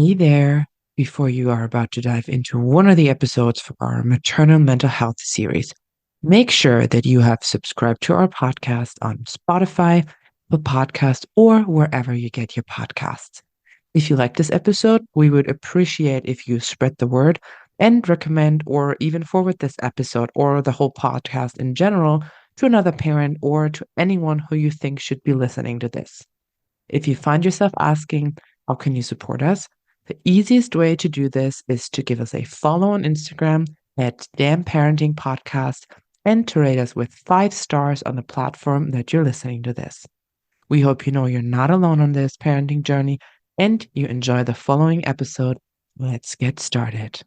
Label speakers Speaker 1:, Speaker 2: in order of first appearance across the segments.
Speaker 1: Hey there. Before you are about to dive into one of the episodes from our maternal mental health series, make sure that you have subscribed to our podcast on Spotify, the podcast, or wherever you get your podcasts. If you like this episode, we would appreciate if you spread the word and recommend or even forward this episode or the whole podcast in general to another parent or to anyone who you think should be listening to this. If you find yourself asking, how can you support us? The easiest way to do this is to give us a follow on Instagram at Damn Parenting Podcast and to rate us with 5 stars on the platform that you're listening to this. We hope you know you're not alone on this parenting journey and you enjoy the following episode. Let's get started.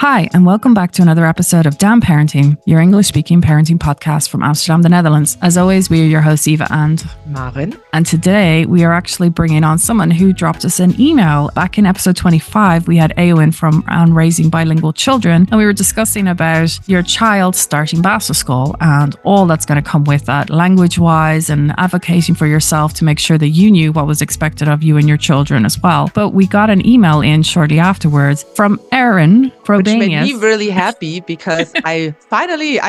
Speaker 2: Hi, and welcome back to another episode of Damn Parenting, your English-speaking parenting podcast from Amsterdam, the Netherlands. As always, we are your hosts, Eva and
Speaker 1: Maren.
Speaker 2: And today we are actually bringing on someone who dropped us an email. Back in episode 25, we had Erin from On Raising Bilingual Children, and we were discussing about your child starting Basel School and all that's going to come with that, language-wise and advocating for yourself to make sure that you knew what was expected of you and your children as well. But we got an email in shortly afterwards from Erin from
Speaker 1: Which made me really happy because I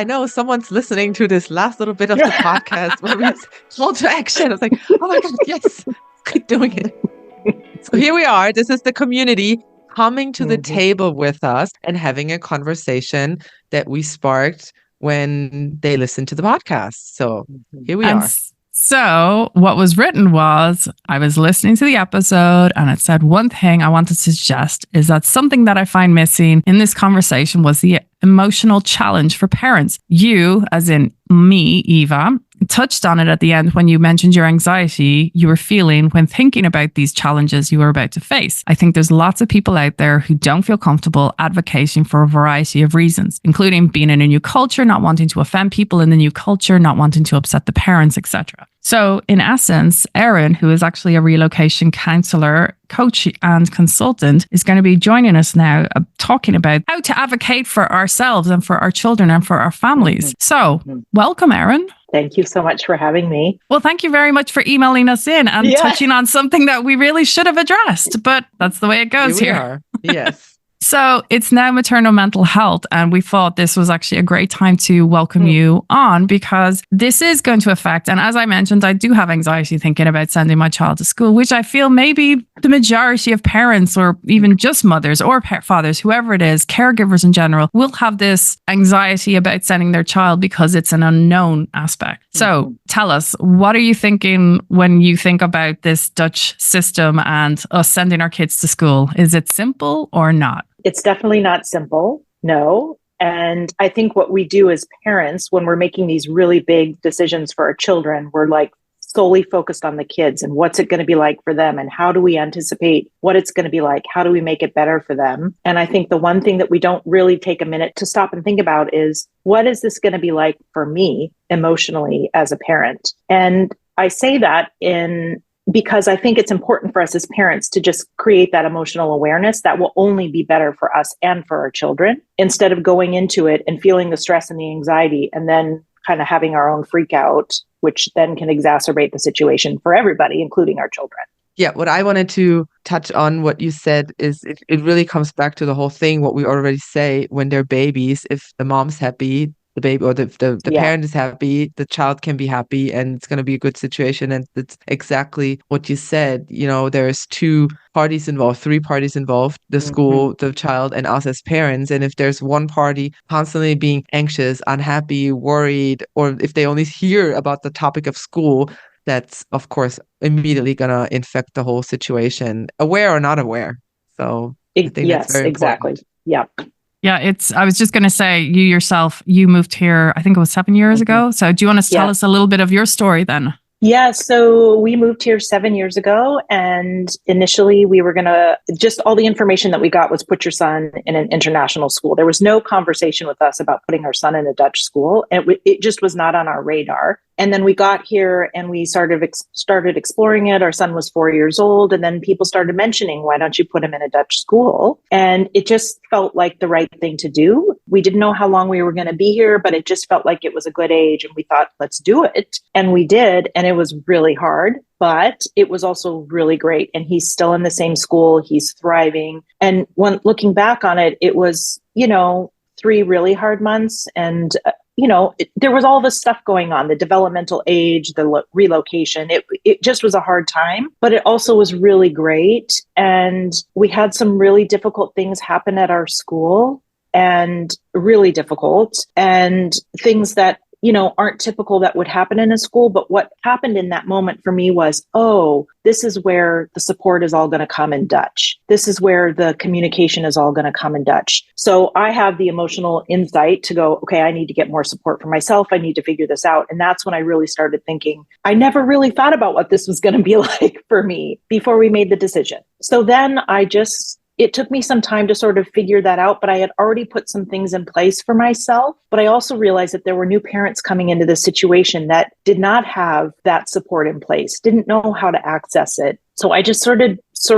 Speaker 1: know someone's listening to this last little bit of the podcast where we call to action. I was like, oh my God, yes, keep doing it. So here we are. This is the community coming to the table with us and having a conversation that we sparked when they listened to the podcast. So here we are.
Speaker 2: So what was written was, I was listening to the episode and it said one thing I wanted to suggest is that something that I find missing in this conversation was the emotional challenge for parents. You, as in me, Eva, touched on it at the end when you mentioned your anxiety you were feeling when thinking about these challenges you were about to face. I think there's lots of people out there who don't feel comfortable advocating for a variety of reasons, including being in a new culture, not wanting to offend people in the new culture, not wanting to upset the parents, etc. So in essence, Erin, who is actually a relocation counselor, coach and consultant, is going to be joining us now talking about how to advocate for ourselves and for our children and for our families. So welcome, Erin.
Speaker 3: Thank you so much for having me.
Speaker 2: Well, thank you very much for emailing us in and touching on something that we really should have addressed, but that's the way it goes here.
Speaker 1: Yes.
Speaker 2: So it's now maternal mental health, and we thought this was actually a great time to welcome you on because this is going to affect, and as I mentioned, I do have anxiety thinking about sending my child to school, which I feel maybe the majority of parents or even just mothers or fathers, whoever it is, caregivers in general, will have this anxiety about sending their child because it's an unknown aspect. So tell us, what are you thinking when you think about this Dutch system and us sending our kids to school? Is it simple or not?
Speaker 3: It's definitely not simple, no. And I think what we do as parents, when we're making these really big decisions for our children, we're like solely focused on the kids and what's it going to be like for them and how do we anticipate what it's going to be like? How do we make it better for them? And I think the one thing that we don't really take a minute to stop and think about is, what is this going to be like for me emotionally as a parent? And I say that because I think it's important for us as parents to just create that emotional awareness that will only be better for us and for our children, instead of going into it and feeling the stress and the anxiety and then kind of having our own freak out, which then can exacerbate the situation for everybody, including our children.
Speaker 1: Yeah, what I wanted to touch on what you said is it really comes back to the whole thing, what we already say when they're babies. If the mom's happy, the baby or the parent is happy, the child can be happy and it's going to be a good situation. And it's exactly what you said. You know, there's 2 parties involved, 3 parties involved, the school, the child, and us as parents. And if there's one party constantly being anxious, unhappy, worried, or if they only hear about the topic of school, that's, of course, immediately going to infect the whole situation, aware or not aware. So I think that's very
Speaker 3: exactly.
Speaker 1: important.
Speaker 3: Yeah.
Speaker 2: Yeah, I was just going to say, you yourself, you moved here, I think it was 7 years ago. So do you want to tell us a little bit of your story then?
Speaker 3: Yeah, so we moved here 7 years ago, and initially we were just all the information that we got was put your son in an international school. There was no conversation with us about putting our son in a Dutch school. And it just was not on our radar. And then we got here and we started exploring it. Our son was 4 years old. And then people started mentioning, why don't you put him in a Dutch school? And it just felt like the right thing to do. We didn't know how long we were going to be here, but it just felt like it was a good age. And we thought, let's do it. And we did. And it was really hard, but it was also really great. And he's still in the same school. He's thriving. And when looking back on it, it was, 3 really hard months. And, there was all this stuff going on, the developmental age, the relocation. It just was a hard time, but it also was really great. And we had some really difficult things happen at our school, and really difficult, and things that aren't typical that would happen in a school. But what happened in that moment for me was, oh, this is where the support is all going to come in Dutch. This is where the communication is all going to come in Dutch. So I have the emotional insight to go, okay, I need to get more support for myself. I need to figure this out. And that's when I really started thinking, I never really thought about what this was going to be like for me before we made the decision. So then it took me some time to sort of figure that out, but I had already put some things in place for myself. But I also realized that there were new parents coming into this situation that did not have that support in place, didn't know how to access it. So I just sort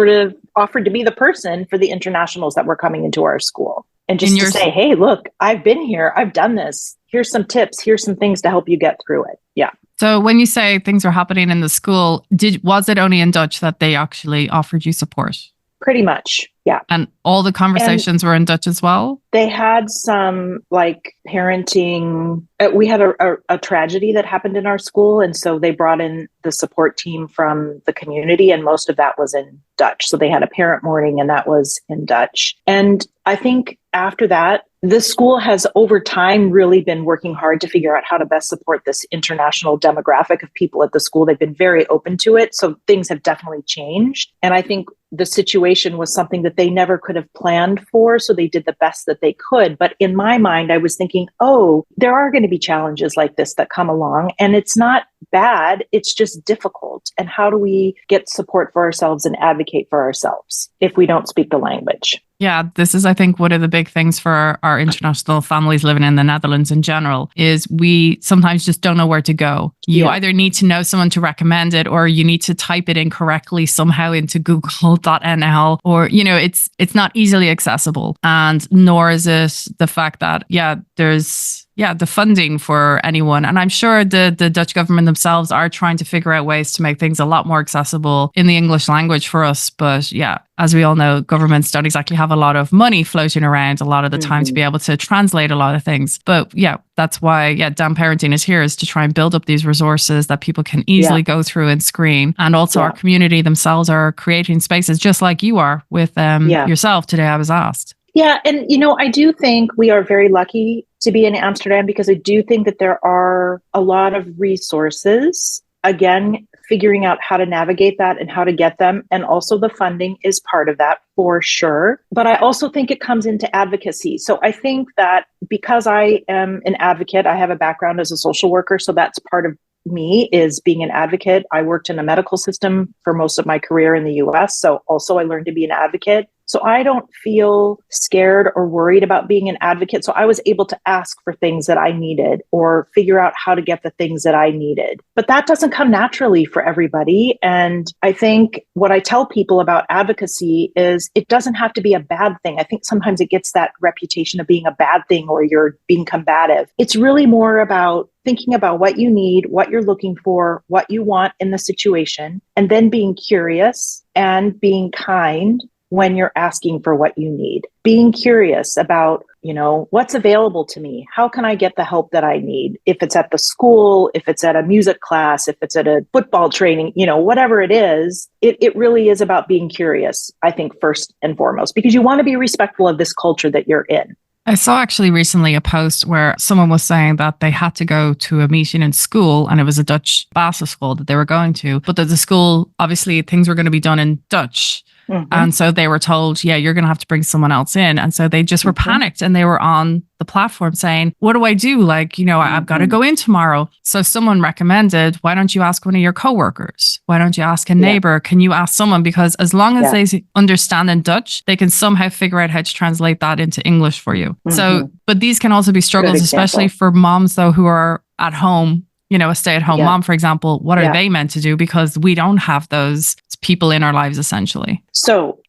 Speaker 3: of offered to be the person for the internationals that were coming into our school. And just to say, hey, look, I've been here, I've done this. Here's some tips, here's some things to help you get through it. Yeah.
Speaker 2: So when you say things were happening in the school, was it only in Dutch that they actually offered you support?
Speaker 3: Pretty much. Yeah.
Speaker 2: And all the conversations were in Dutch as well?
Speaker 3: They had some parenting. We had a tragedy that happened in our school. And so they brought in the support team from the community, and most of that was in Dutch. So they had a parent morning, and that was in Dutch. And I think after that, the school has over time really been working hard to figure out how to best support this international demographic of people at the school. They've been very open to it. So things have definitely changed. And I think the situation was something that they never could have planned for. So they did the best that they could. But in my mind, I was thinking, oh, there are going to be challenges like this that come along. And it's not bad. It's just difficult. And how do we get support for ourselves and advocate for ourselves if we don't speak the language?
Speaker 2: Yeah, this is, I think, one of the big things for our international families living in the Netherlands in general is we sometimes just don't know where to go. You either need to know someone to recommend it, or you need to type it in correctly somehow into google.nl, or, it's not easily accessible. And nor is it the fact that, there's the funding for anyone. And I'm sure the Dutch government themselves are trying to figure out ways to make things a lot more accessible in the English language for us. But as we all know, governments don't exactly have a lot of money floating around a lot of the time to be able to translate a lot of things. But that's why, Damn Parenting is here, is to try and build up these resources that people can easily go through and screen. And also our community themselves are creating spaces just like you are with yourself today, I was asked.
Speaker 3: Yeah. And, I do think we are very lucky to be in Amsterdam, because I do think that there are a lot of resources. Again, figuring out how to navigate that and how to get them. And also the funding is part of that for sure. But I also think it comes into advocacy. So I think that because I am an advocate, I have a background as a social worker. So that's part of me, is being an advocate. I worked in a medical system for most of my career in the US. So also I learned to be an advocate. So I don't feel scared or worried about being an advocate. So I was able to ask for things that I needed, or figure out how to get the things that I needed. But that doesn't come naturally for everybody. And I think what I tell people about advocacy is it doesn't have to be a bad thing. I think sometimes it gets that reputation of being a bad thing, or you're being combative. It's really more about thinking about what you need, what you're looking for, what you want in the situation, and then being curious and being kind when you're asking for what you need. Being curious about, what's available to me? How can I get the help that I need? If it's at the school, if it's at a music class, if it's at a football training, whatever it is, it really is about being curious, I think, first and foremost, because you want to be respectful of this culture that you're in.
Speaker 2: I saw actually recently a post where someone was saying that they had to go to a meeting in school, and it was a Dutch Basel school that they were going to, but that the school, obviously things were going to be done in Dutch. And so they were told, you're going to have to bring someone else in. And so they just were panicked, and they were on the platform saying, what do I do? I've got to go in tomorrow. So someone recommended, why don't you ask one of your coworkers? Why don't you ask a neighbor? Can you ask someone? Because as long as they understand in Dutch, they can somehow figure out how to translate that into English for you. So, but these can also be struggles, especially for moms though, who are at home a stay-at-home
Speaker 3: Yeah.
Speaker 2: mom, for example, what are
Speaker 3: Yeah.
Speaker 2: they meant to do? Because we don't have those people in our lives, essentially.
Speaker 3: So,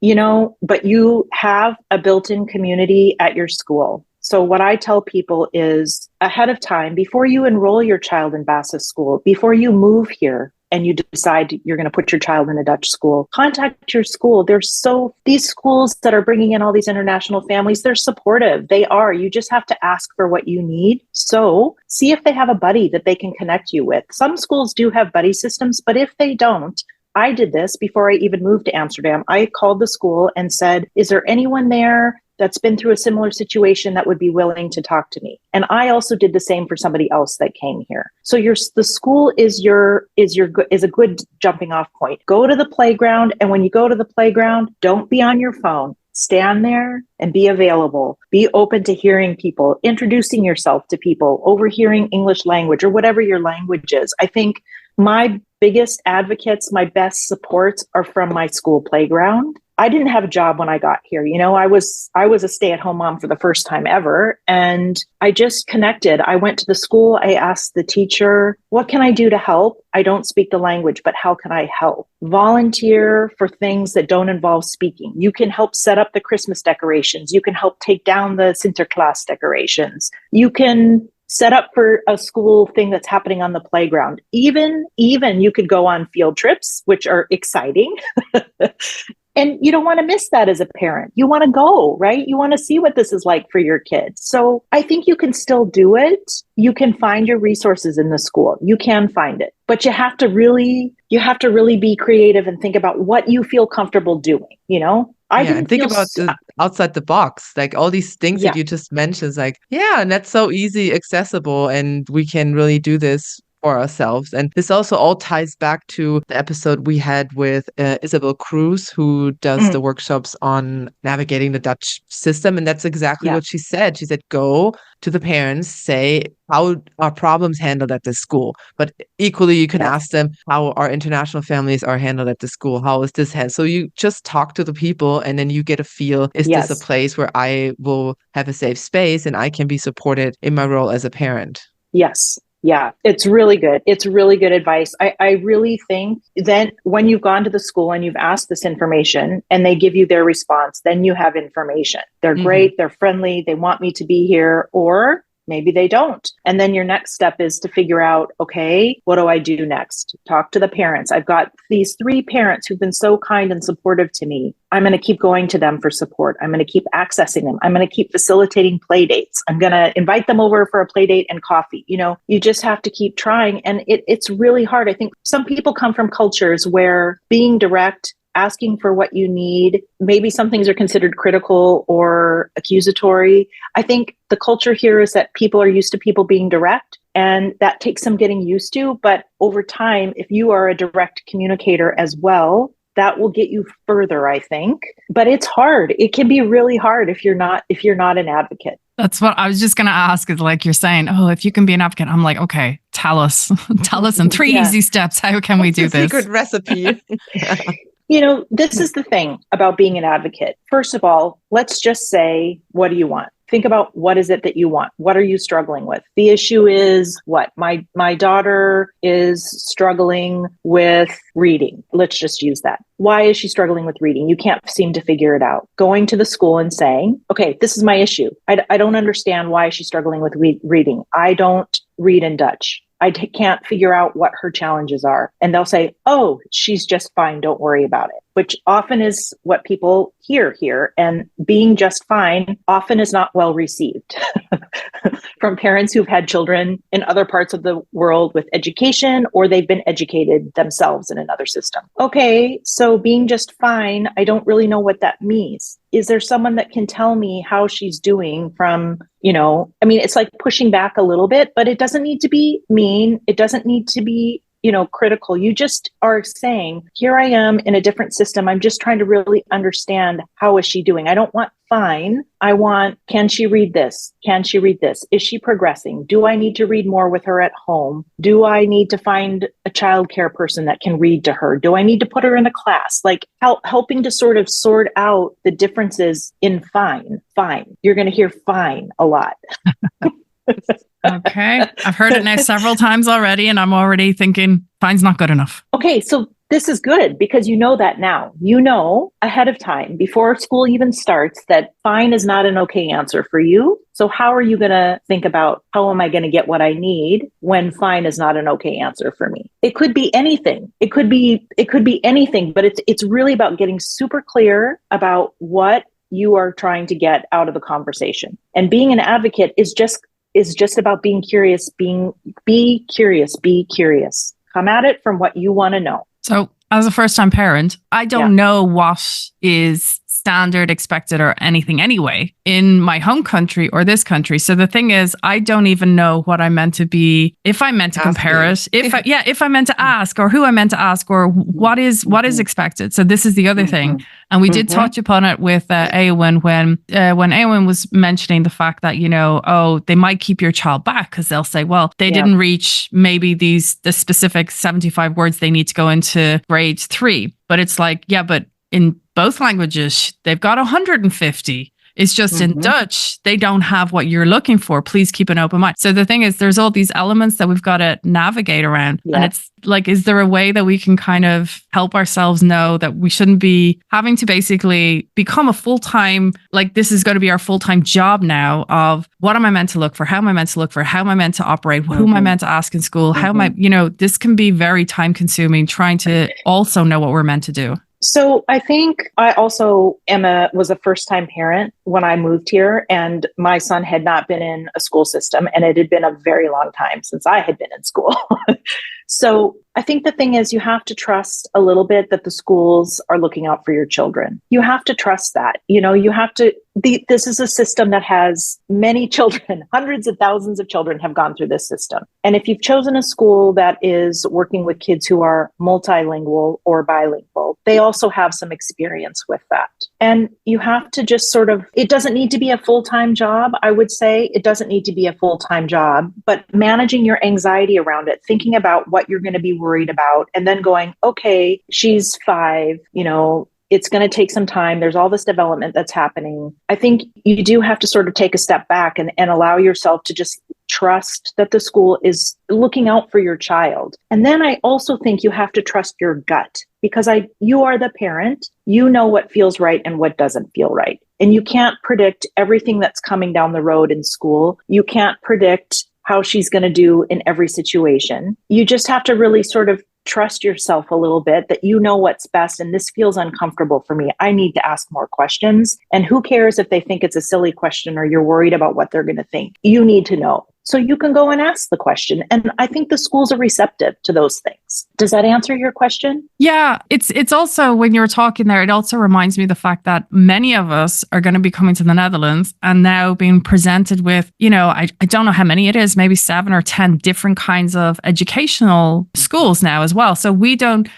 Speaker 3: but you have a built-in community at your school. So what I tell people is ahead of time, before you enroll your child in Bassus school, before you move here and you decide you're going to put your child in a Dutch school, contact your school. These schools that are bringing in all these international families, they're supportive. They are. You just have to ask for what you need. So see if they have a buddy that they can connect you with. Some schools do have buddy systems, but if they don't, I did this before I even moved to Amsterdam. I called the school and said, is there anyone there that's been through a similar situation that would be willing to talk to me? And I also did the same for somebody else that came here. So the school is a good jumping off point. Go to the playground. And when you go to the playground, don't be on your phone. Stand there and be available. Be open to hearing people, introducing yourself to people, overhearing English language or whatever your language is. I think my biggest advocates, my best supports are from my school playground. I didn't have a job when I got here. I was a stay-at-home mom for the first time ever. And I just connected. I went to the school. I asked the teacher, what can I do to help? I don't speak the language, but how can I help? Volunteer for things that don't involve speaking. You can help set up the Christmas decorations. You can help take down the Sinterklaas decorations. You can set up for a school thing that's happening on the playground. Even you could go on field trips, which are exciting. And you don't want to miss that as a parent. You want to go, right? You want to see what this is like for your kids. So I think you can still do it. You can find your resources in the school. You can find it, but you have to really be creative and think about what you feel comfortable doing.
Speaker 1: And think about the outside the box, like all these things that you just mentioned, like, and that's so easy, accessible, and we can really do this for ourselves. And this also all ties back to the episode we had with Isabel Cruz, who does the workshops on navigating the Dutch system. And that's exactly what she said. She said, go to the parents, say, how are problems handled at this school? But equally, you can ask them how our international families are handled at the school. How is this handled? So you just talk to the people and then you get a feel, is this a place where I will have a safe space and I can be supported in my role as a parent?
Speaker 3: Yes. Yeah, it's really good. It's really good advice. I really think that when you've gone to the school and you've asked this information and they give you their response, then you have information. They're great. They're friendly. They want me to be here, or maybe they don't. And then your next step is to figure out, okay, what do I do next? Talk to the parents. I've got these 3 parents who've been so kind and supportive to me. I'm going to keep going to them for support. I'm going to keep accessing them. I'm going to keep facilitating play dates. I'm going to invite them over for a play date and coffee. You just have to keep trying. And it's really hard. I think some people come from cultures where being direct, asking for what you need, maybe some things are considered critical or accusatory. I think the culture here is that people are used to people being direct, and that takes some getting used to. But over time, if you are a direct communicator as well, that will get you further, I think. But it's hard. It can be really hard if you're not an advocate.
Speaker 2: That's what I was just going to ask, is like you're saying, if you can be an advocate, I'm like, okay, tell us in 3 easy steps. How can we do this?
Speaker 1: Secret recipe.
Speaker 3: This is the thing about being an advocate. First of all, let's just say, what do you want? Think about what is it that you want? What are you struggling with? The issue is what? My daughter is struggling with reading. Let's just use that. Why is she struggling with reading? You can't seem to figure it out. Going to the school and saying, okay, this is my issue. I don't understand why she's struggling with reading. I don't read in Dutch. I can't figure out what her challenges are. And they'll say, oh, she's just fine. Don't worry about it, which often is what people hear here. And being just fine often is not well received from parents who've had children in other parts of the world with education, or they've been educated themselves in another system. Okay, so being just fine, I don't really know what that means. Is there someone that can tell me how she's doing from, it's like pushing back a little bit, but it doesn't need to be mean. It doesn't need to be, critical. You just are saying, here I am in a different system. I'm just trying to really understand, how is she doing? I don't want fine. I want, can she read this? Can she read this? Is she progressing? Do I need to read more with her at home? Do I need to find a childcare person that can read to her? Do I need to put her in a class? Like helping to sort of sort out the differences in fine. You're going to hear fine a lot.
Speaker 2: Okay. I've heard it now several times already, and I'm already thinking fine's not good enough.
Speaker 3: Okay, so this is good because you know that now. You know ahead of time, before school even starts, that fine is not an okay answer for you. So how are you going to think about how am I going to get what I need when fine is not an okay answer for me? It could be anything. It could be anything, but it's really about getting super clear about what you are trying to get out of the conversation. And being an advocate is just about being curious, be curious. Come at it from what you want to know.
Speaker 2: So as a first-time parent, I don't know what is standard, expected, or anything anyway in my home country or this country. So the thing is, I don't even know what I meant to be, if I meant to compare it, if I meant to ask, or who I meant to ask, or what is expected. So this is the other thing. And we did touch upon it with Eowyn when Eowyn was mentioning the fact that, they might keep your child back because they'll say, well, they didn't reach maybe the specific 75 words they need to go into grade 3. But it's like, but in both languages, they've got 150. It's just in Dutch, they don't have what you're looking for. Please keep an open mind. So the thing is, there's all these elements that we've got to navigate around. And it's like, is there a way that we can kind of help ourselves know that we shouldn't be having to basically become a full-time, like this is going to be our full-time job now of what am I meant to look for? How am I meant to look for? How am I meant to operate? Who am I meant to ask in school? How am I, this can be very time consuming trying to also know what we're meant to do.
Speaker 3: So I think I also was a first-time parent when I moved here, and my son had not been in a school system, and it had been a very long time since I had been in school. So I think the thing is, you have to trust a little bit that the schools are looking out for your children. You have to trust that. You have to. This is a system that has many children, hundreds of thousands of children have gone through this system. And if you've chosen a school that is working with kids who are multilingual or bilingual, they also have some experience with that. And you have to just it doesn't need to be a full-time job, I would say. It doesn't need to be a full-time job, but managing your anxiety around it, thinking about what you're going to be worried about, and then going, okay, she's 5, it's going to take some time. There's all this development that's happening. I think you do have to sort of take a step back and allow yourself to just trust that the school is looking out for your child. And then I also think you have to trust your gut, because you are the parent. You know what feels right and what doesn't feel right. And you can't predict everything that's coming down the road in school. You can't predict how she's going to do in every situation. You just have to really sort of trust yourself a little bit that you know what's best. And this feels uncomfortable for me. I need to ask more questions. And who cares if they think it's a silly question or you're worried about what they're going to think? You need to know. So you can go and ask the question. And I think the schools are receptive to those things. Does that answer your question?
Speaker 2: Yeah, it's also, when you're talking there, it also reminds me of the fact that many of us are going to be coming to the Netherlands and now being presented with, I don't know how many it is, maybe 7 or 10 different kinds of educational schools now as well. So we don't,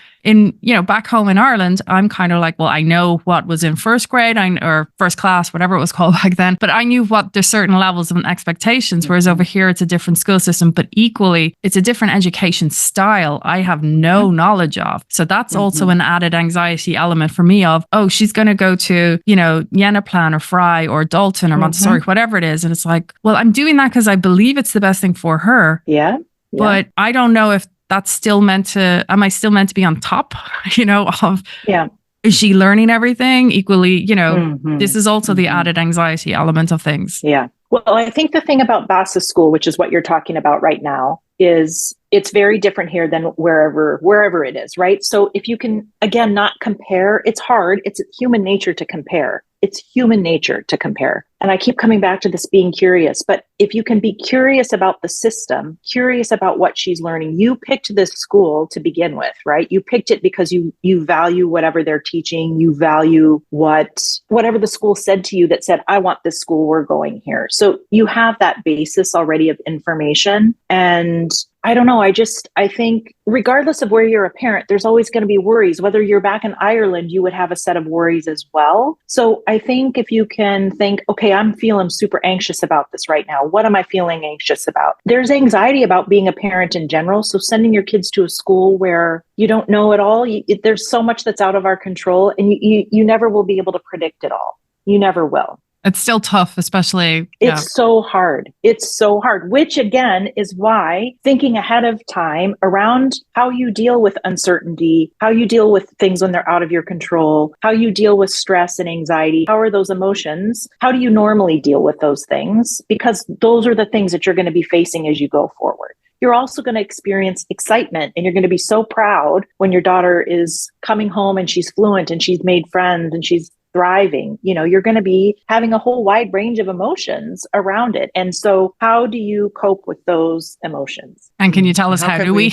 Speaker 2: back home in Ireland, I'm kind of like, well, I know what was in first grade or first class, whatever it was called back then, but I knew what there's certain levels of expectations, whereas over here, it's a different school system, but equally, it's a different education style I have no knowledge of. So that's also an added anxiety element for me of, oh, she's going to go to, Yenaplan or Fry or Dalton or Montessori, whatever it is. And it's like, well, I'm doing that because I believe it's the best thing for her.
Speaker 3: Yeah.
Speaker 2: But I don't know if that's still am I still meant to be on top, is she learning everything equally? This is also the added anxiety element of things.
Speaker 3: Yeah. Well, I think the thing about Bassa School, which is what you're talking about right now, is it's very different here than wherever it is, right? So if you can, again, not compare, it's hard. It's human nature to compare. It's human nature to compare. And I keep coming back to this being curious, but if you can be curious about the system, curious about what she's learning, you picked this school to begin with, right? You picked it because you value whatever they're teaching, you value whatever the school said to you that said, I want this school, we're going here. So you have that basis already of information. And I don't know. I think regardless of where you're a parent, there's always going to be worries. Whether you're back in Ireland, you would have a set of worries as well. So I think if you can think, okay, I'm feeling super anxious about this right now. What am I feeling anxious about? There's anxiety about being a parent in general. So sending your kids to a school where you don't know at all, there's so much that's out of our control, and you never will be able to predict it all. You never will.
Speaker 2: It's still tough, especially.
Speaker 3: It's so hard. It's so hard, which again is why thinking ahead of time around how you deal with uncertainty, how you deal with things when they're out of your control, how you deal with stress and anxiety, how are those emotions? How do you normally deal with those things? Because those are the things that you're going to be facing as you go forward. You're also going to experience excitement, and you're going to be so proud when your daughter is coming home and she's fluent and she's made friends and she's thriving. You're going to be having a whole wide range of emotions around it. And so how do you cope with those emotions?
Speaker 2: And can you tell us how do we?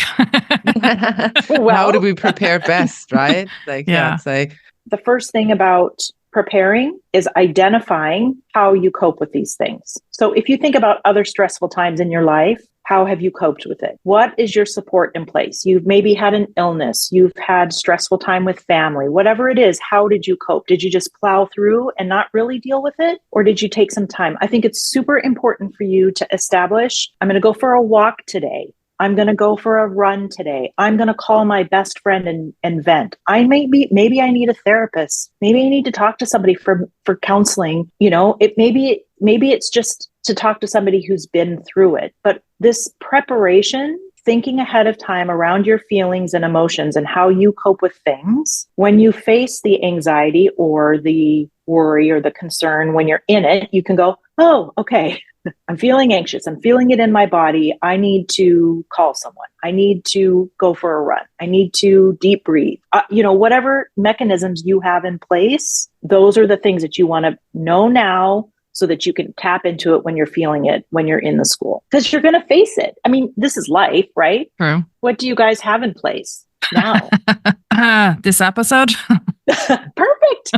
Speaker 1: How do we prepare best, right? It's like
Speaker 3: the first thing about preparing is identifying how you cope with these things. So if you think about other stressful times in your life, how have you coped with it? What is your support in place? You've maybe had an illness. You've had stressful time with family. Whatever it is, how did you cope? Did you just plow through and not really deal with it? Or did you take some time? I think it's super important for you to establish, I'm going to go for a walk today. I'm going to go for a run today. I'm going to call my best friend and vent. Maybe I need a therapist. Maybe I need to talk to somebody for counseling. Maybe it's just to talk to somebody who's been through it. But this preparation, thinking ahead of time around your feelings and emotions and how you cope with things, when you face the anxiety or the worry or the concern, when you're in it, you can go, oh, okay, I'm feeling anxious. I'm feeling it in my body. I need to call someone. I need to go for a run. I need to deep breathe. Whatever mechanisms you have in place, those are the things that you want to know now, so that you can tap into it when you're feeling it, when you're in the school, because you're going to face it. I mean, this is life, right?
Speaker 2: True.
Speaker 3: What do you guys have in place now?
Speaker 2: This episode?
Speaker 3: Perfect.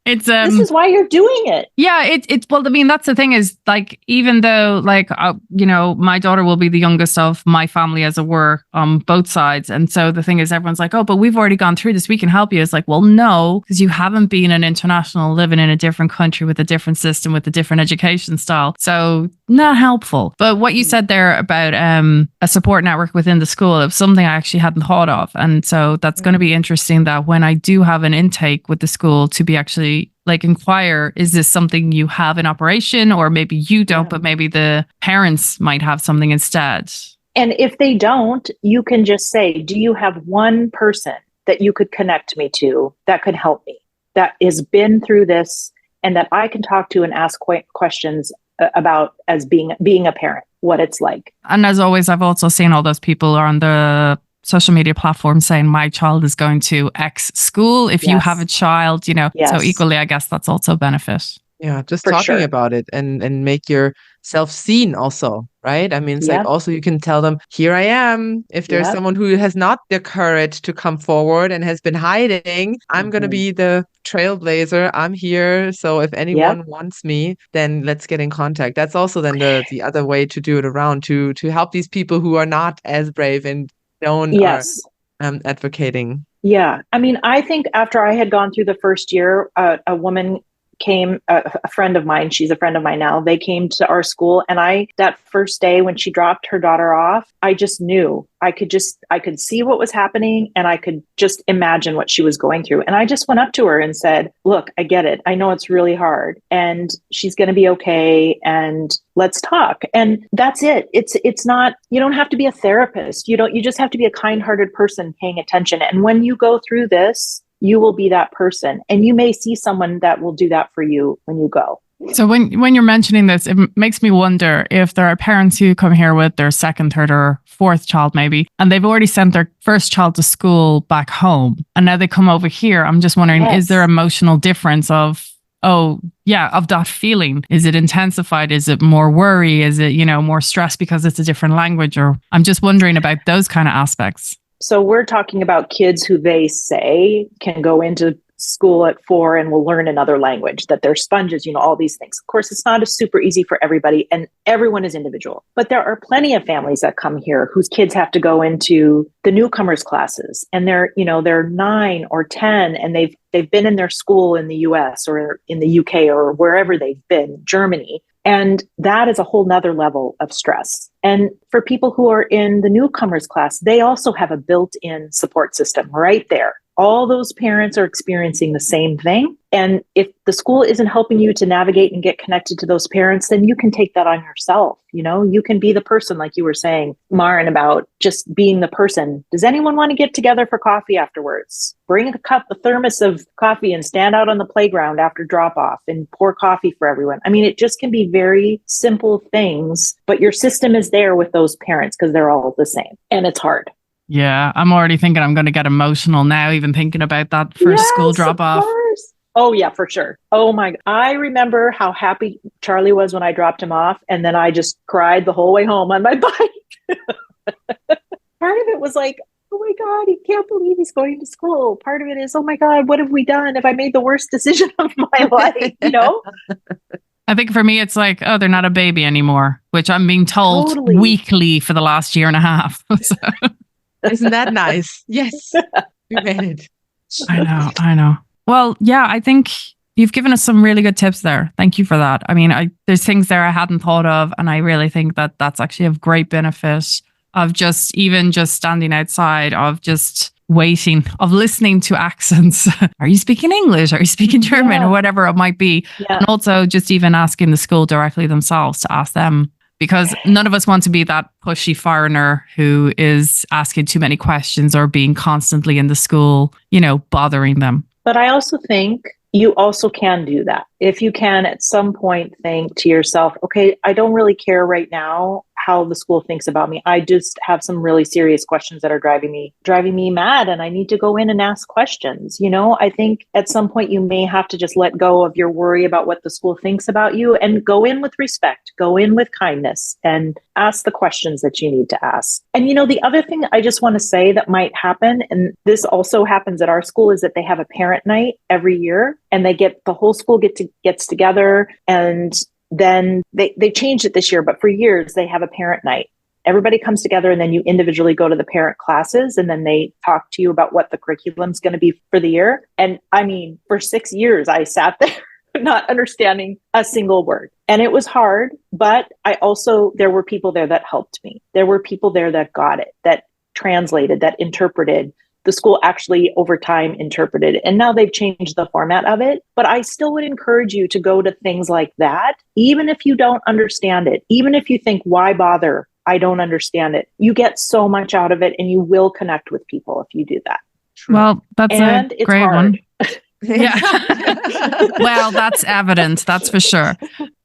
Speaker 2: It's
Speaker 3: this is why you're doing it.
Speaker 2: Yeah, it's well, I mean, that's the thing is, like, even though, like, my daughter will be the youngest of my family, as it were, on both sides. And so the thing is, everyone's like, oh, but we've already gone through this, we can help you. It's like, well, no, because you haven't been an international, living in a different country with a different system, with a different education style. So not helpful. But what you said there about a support network within the school, it was something I actually hadn't thought of. And so that's going to be interesting, that when I do have an intake with the school, to be actually like inquire, is this something you have in operation? Or maybe you don't, but maybe the parents might have something instead.
Speaker 3: And if they don't, you can just say, do you have one person that you could connect me to that could help me, that has been through this, and that I can talk to and ask questions about, as being a parent, what it's like.
Speaker 2: And as always, I've also seen all those people on the social media platforms saying, my child is going to X school. If you have a child, so equally, I guess that's also a benefit.
Speaker 1: Yeah, just talking about it and make yourself seen also, right? I mean, it's like, also you can tell them, here I am. If there's someone who has not the courage to come forward and has been hiding, I'm going to be the trailblazer. I'm here. So if anyone wants me, then let's get in contact. That's also then the other way to do it around, to help these people who are not as brave and don't are advocating. Yeah.
Speaker 3: I mean, I think after I had gone through the first year, a woman came, a friend of mine, she's a friend of mine now, they came to our school, and that first day when she dropped her daughter off, I just knew I could see what was happening, and I could just imagine what she was going through. And I just went up to her and said, look, I get it. I know it's really hard, and she's going to be okay. And let's talk. And that's it. It's not, you don't have to be a therapist. You just have to be a kind-hearted person paying attention. And when you go through this, you will be that person, and you may see someone that will do that for you when you go.
Speaker 2: So when you're mentioning this, it makes me wonder if there are parents who come here with their second, third, or fourth child maybe, and they've already sent their first child to school back home, and now they come over here. I'm just wondering, is there emotional difference of that feeling? Is it intensified? Is it more worry? Is it, more stress because it's a different language? Or I'm just wondering about those kind of aspects.
Speaker 3: So we're talking about kids who they say can go into school at 4 and will learn another language, that they're sponges, all these things. Of course, it's not super easy for everybody, and everyone is individual. But there are plenty of families that come here whose kids have to go into the newcomers classes, and they're 9 or 10, and they've been in their school in the US or in the UK or wherever they've been, Germany. And that is a whole nother level of stress. And for people who are in the newcomers class, they also have a built-in support system right there all those parents are experiencing the same thing. And if the school isn't helping you to navigate and get connected to those parents, then you can take that on yourself. You can be the person, like you were saying, Maren, about just being the person. Does anyone want to get together for coffee afterwards? Bring a thermos of coffee and stand out on the playground after drop off and pour coffee for everyone. I mean, it just can be very simple things, but your system is there with those parents because they're all the same, and it's hard.
Speaker 2: Yeah, I'm already thinking I'm going to get emotional now, even thinking about that first school drop off.
Speaker 3: Oh, yeah, for sure. Oh, my. I remember how happy Charlie was when I dropped him off. And then I just cried the whole way home on my bike. Part of it was like, oh, my God, he can't believe he's going to school. Part of it is, oh, my God, what have we done? Have I made the worst decision of my life?
Speaker 2: I think for me, it's like, oh, they're not a baby anymore, which I'm being told weekly for the last year and a half. So.
Speaker 1: Isn't that nice? Yes. We made it.
Speaker 2: I know. Well, yeah, I think you've given us some really good tips there. Thank you for that. I mean, there's things there I hadn't thought of. And I really think that that's actually of great benefit of just standing outside, of just waiting, of listening to accents. Are you speaking English? Are you speaking German? Or whatever it might be. Yeah. And also just even asking the school directly themselves to ask them. Because none of us want to be that pushy foreigner who is asking too many questions or being constantly in the school, bothering them.
Speaker 3: But I also think you also can do that. If you can at some point think to yourself, okay, I don't really care right now how the school thinks about me. I just have some really serious questions that are driving me mad, and I need to go in and ask questions. I think at some point you may have to just let go of your worry about what the school thinks about you and go in with respect, go in with kindness, and ask the questions that you need to ask. And the other thing I just want to say that might happen, and this also happens at our school, is that they have a parent night every year, and the whole school gets together, and then they changed it this year, but for years they have a parent night. Everybody comes together, and then you individually go to the parent classes, and then they talk to you about what the curriculum's going to be for the year. And I mean, for 6 years, I sat there not understanding a single word. And it was hard, but there were people there that helped me. There were people there that got it, that translated, that interpreted. The school actually over time interpreted, and now they've changed the format of it. But I still would encourage you to go to things like that, even if you don't understand it, even if you think, why bother? I don't understand it. You get so much out of it, and you will connect with people if you do that.
Speaker 2: Well, that's a great one. Yeah. Well, that's evident. That's for sure.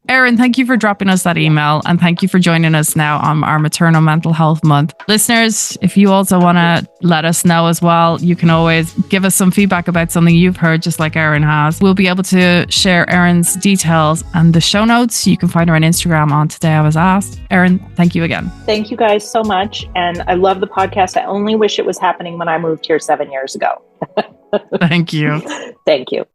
Speaker 2: Erin, thank you for dropping us that email, and thank you for joining us now on our Maternal Mental Health Month. Listeners, if you also want to let us know as well, you can always give us some feedback about something you've heard, just like Erin has. We'll be able to share Erin's details and the show notes. You can find her on Instagram on Today I Was Asked. Erin, thank you again.
Speaker 3: Thank you guys so much. And I love the podcast. I only wish it was happening when I moved here 7 years ago.
Speaker 2: Thank you.
Speaker 3: Thank you.